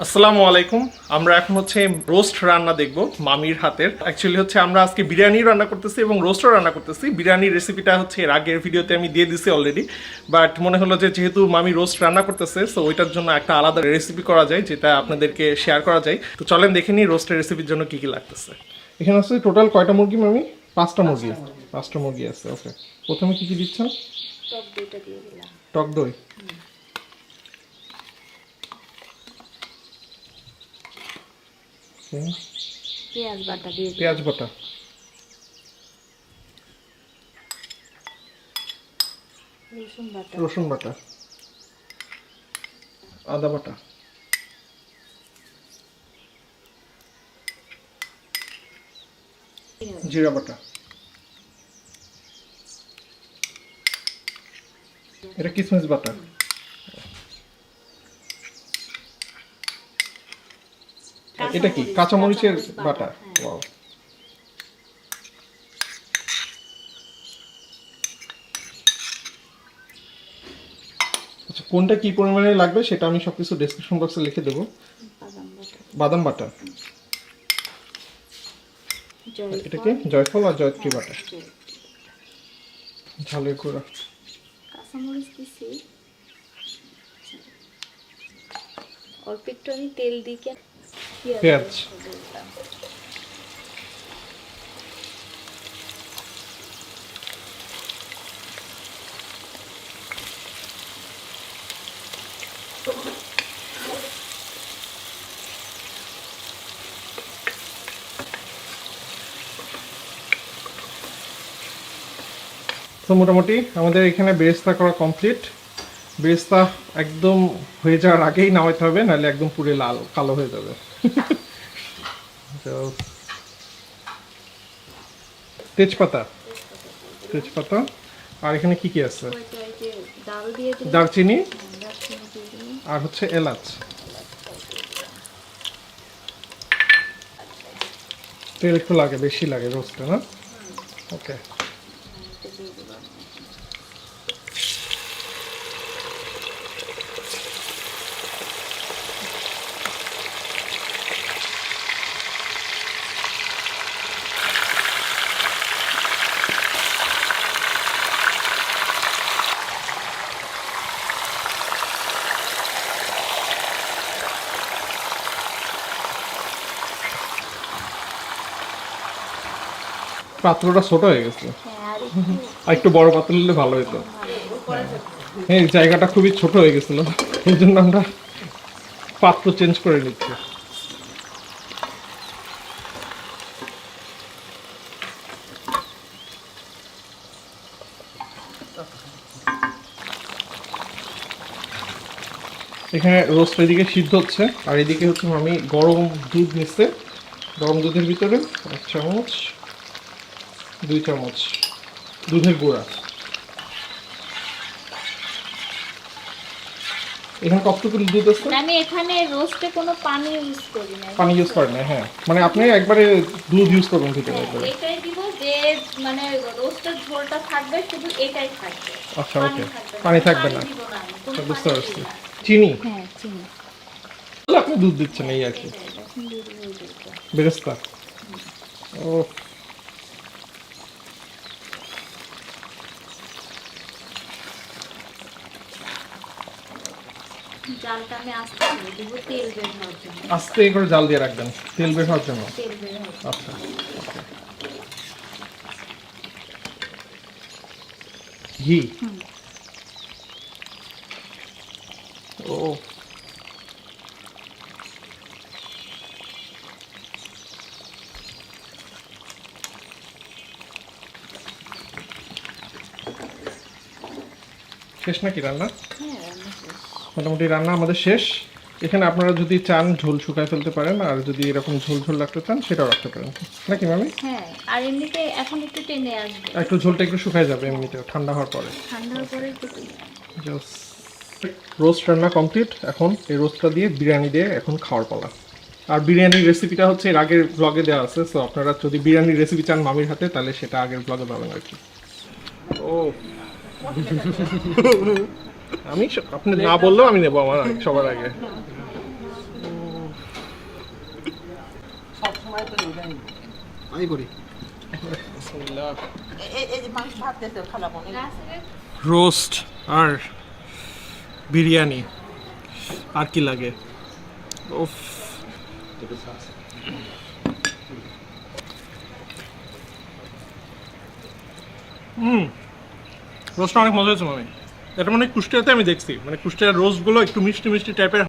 আসসালামু আলাইকুম। আমরা এখন হচ্ছে রোস্ট রান্না দেখব মামির হাতের। অ্যাকচুয়ালি হচ্ছে আমরা আজকে বিরিয়ানি রান্না করতেছি এবং রোস্টও রান্না করতেছি। বিরিয়ানির রেসিপিটা হচ্ছে এর আগের ভিডিওতে আমি দিয়ে দিছি অলরেডি, বাট মনে হলো যে যেহেতু মামি রোস্ট রান্না করতেছে সো ওইটার জন্য একটা আলাদা রেসিপি করা যায় যেটা আপনাদেরকে শেয়ার করা যায়। তো চলেন দেখে নিই রোস্টের রেসিপির জন্য কি কি লাগতেছে। এখানে আছে টোটাল কয়টা মুরগি মামি? পাঁচটা মুরগি আছে। ওকে, প্রথমে কি কি দিচ্ছেন? টক দইটা দিয়ে দিলাম। টক দই, পেঁয়াজ বাটা দিয়ে দিলাম। পেঁয়াজ বাটা, রসুন বাটা, আদা বাটা, জিরা বাটা। এটা কিশমিশ বাটা। এটা কি কাঁচামরিচের বাটা? ওয়াও। আচ্ছা, কোনটা কি পরিমাণে লাগবে সেটা আমি সবকিছু ডেসক্রিপশন বক্সে লিখে দেবো। বাদাম বাটা, এটা কি জয়ফল আর জয়ত্রী বাটা, ঝালের গুঁড়া, কাঁচামরিচ দিছি অল্প একটু, আমি তেল দিয়ে পেঁয়াজ, তো মোটামুটি আমাদের এখানে বেরেস্তা করা কমপ্লিট। বেরেস্তা একদম হয়ে যাওয়ার আগেই নামাইতে হবে, নাহলে একদম পুরো লাল কালো হয়ে যাবে। তো তেজপাতা, আর এখানে কি কি আছে? দারচিনি আর হচ্ছে এলাচ। তেল একটু লাগে, বেশি লাগে রোস্টে, না? ওকে, পাত্রটা ছোট হয়ে গেছে, আর একটু বড় পাত্র নিলে ভালো হতো। হ্যাঁ, জায়গাটা খুবই ছোট হয়ে গেছিল, এই জন্য আমরা পাত্র চেঞ্জ করে নিচ্ছি। এখানে রোস্ট এদিকে সিদ্ধ হচ্ছে, আর এদিকে হচ্ছে আমি গরম দুধ নিচ্ছে। গরম দুধের ভিতরে 1 চামচ 2 চামচ দুধের গুঁড়া। এখানে কতটুকু দুধ আছে? আমি এখানে রোস্টে কোনো পানি ইউজ করি না। পানি ইউজ করেন না? হ্যাঁ, মানে আপনি একবারে দুধ ইউজ করবেন ভিতরে একবারে। এটাই দিব যে মানে রোস্টের ঝোলটা থাকবে, শুধু এটাই থাকবে। আচ্ছা, ওকে, পানি থাকবে না। বুঝতে পারছি। চিনি? হ্যাঁ, চিনি। আপনি দুধ দিচ্ছেন এই আর কি। বেরেস্তা, ও জালটা আমি আস্তে দিব, তেল বের হওয়ার জন্য। আস্তে করে জাল দিয়ে রাখবেন তেল বের হওয়ার জন্য। তেল বের হওয়ার জন্য। আচ্ছা, ওকে। ঘি, ও শেষ নাকি রান্না? হ্যাঁ, রান্না শেষ। মোটামুটি রান্না আমাদের শেষ। এখানে আপনারা যদি চান ঝোল শুকায় ফেলতে পারেন, আর যদি এরকম ঝোল ঝোল রাখতে চান সেটাও রাখতে পারেন, নাকি মামি? হ্যাঁ, আর এমনিতে এখন একটু টেনে আসবে। একটু ঝোলটা একটু শুকায় যাবে এমনিতে ঠান্ডা হওয়ার পরে। ঠান্ডার পরে একটু টেনে জাস্ট রোস্ট রান্না কমপ্লিট। এখন এই রোস্টটা দিয়ে বিরিয়ানি দিয়ে এখন খাওয়ার পালা। আর বিরিয়ানির রেসিপিটা হচ্ছে এর আগের ব্লগে দেওয়া আছে, সো আপনারা যদি বিরিয়ানির রেসিপি চান মামির হাতে তাহলে সেটা আগের ব্লগে পাবেন আর কি। ও আমি আপনি না বললেও আমি নেবো আমার সবার আগে। সবসময় তো এটাই আমি করি এই যে মাংস ভাত দিতে খালা মনে রোস্ট আর বিরিয়ানি আর কি লাগে উফ রোস্টটা অনেক মজা হয়েছে মামি। এটা মানে কুষ্টিয়াতে আমি দেখছি, মানে কুষ্টিয়ার রোস্টগুলো একটু মিষ্টি মিষ্টি টাইপের